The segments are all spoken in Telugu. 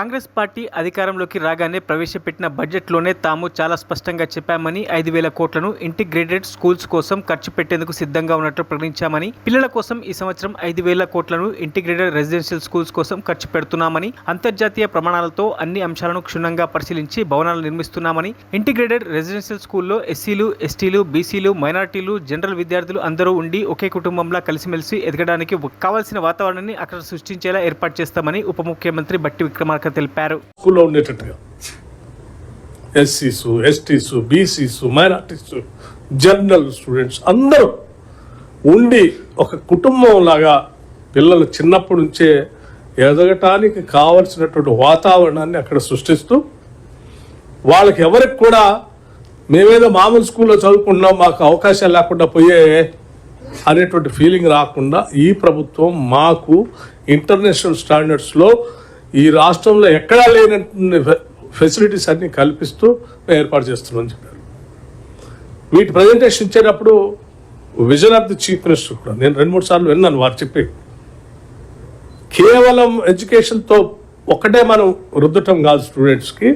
కాంగ్రెస్ పార్టీ అధికారంలోకి రాగానే ప్రవేశపెట్టిన బడ్జెట్లోనే తాము చాలా స్పష్టంగా చెప్పామని 5,000 కోట్లను ఇంటిగ్రేటెడ్ స్కూల్స్ కోసం ఖర్చు పెట్టేందుకు సిద్ధంగా ఉన్నట్లు ప్రకటించామని, పిల్లల కోసం ఈ సంవత్సరం 5,000 కోట్లను ఇంటిగ్రేటెడ్ రెసిడెన్షియల్ స్కూల్స్ కోసం ఖర్చు పెడుతున్నామని, అంతర్జాతీయ ప్రమాణాలతో అన్ని అంశాలను క్షుణ్ణంగా పరిశీలించి భవనాలు నిర్మిస్తున్నామని, ఇంటిగ్రేటెడ్ రెసిడెన్షియల్ స్కూల్లో ఎస్సీలు, ఎస్టీలు, బీసీలు, మైనార్టీలు, జనరల్ విద్యార్థులు అందరూ ఉండి ఒకే కుటుంబంలా కలిసిమెలిసి ఎదగడానికి కావాల్సిన వాతావరణాన్ని అక్కడ సృష్టించేలా ఏర్పాటు చేస్తామని ఉప ముఖ్యమంత్రి బట్టి విక్రమార్క తెలిపారు. స్కూల్లో ఉండేటట్టుగా ఎస్సీస్, ఎస్టీస్, బీసీస్, మైనార్టీస్, జనరల్ స్టూడెంట్స్ అందరూ ఉండి ఒక కుటుంబం లాగా పిల్లలు చిన్నప్పటి నుంచే ఎదగటానికి కావలసినటువంటి వాతావరణాన్ని అక్కడ సృష్టిస్తూ, వాళ్ళకి ఎవరికి కూడా మేమేదో మామూలు స్కూల్లో చదువుకుంటున్నాం మాకు అవకాశాలు లేకుండా పోయే అనేటువంటి ఫీలింగ్ రాకుండా ఈ ప్రభుత్వం మాకు ఇంటర్నేషనల్ స్టాండర్డ్స్లో ఈ రాష్ట్రంలో ఎక్కడా లేనటువంటి ఫెసిలిటీస్ అన్ని కల్పిస్తూ ఏర్పాటు చేస్తున్నామని చెప్పారు. వీటి ప్రజెంటేషన్ ఇచ్చేటప్పుడు vision of the chief minister కూడా నేను 2-3 సార్లు విన్నాను వారు చెప్పి. కేవలం ఎడ్యుకేషన్తో ఒక్కటే మనం రుద్దటం కాదు, స్టూడెంట్స్కి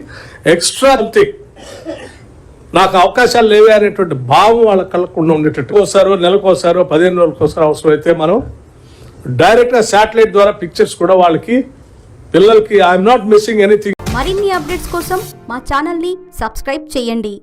ఎక్స్ట్రా థింగ్ నాకు అవకాశాలు లేవే అనేటువంటి భావం వాళ్ళకి కలగకుండా ఉండేటట్టు ఒకసారో నెలకోసారో 15 రోజులకోసారో అవసరమైతే మనం డైరెక్ట్గా శాటిలైట్ ద్వారా పిక్చర్స్ కూడా వాళ్ళకి పిల్లలకి ఐఎమ్ నాట్ మిస్సింగ్ ఎనీథింగ్. మరిన్ని అప్డేట్స్ కోసం మా ఛానల్ని సబ్స్క్రైబ్ చేయండి.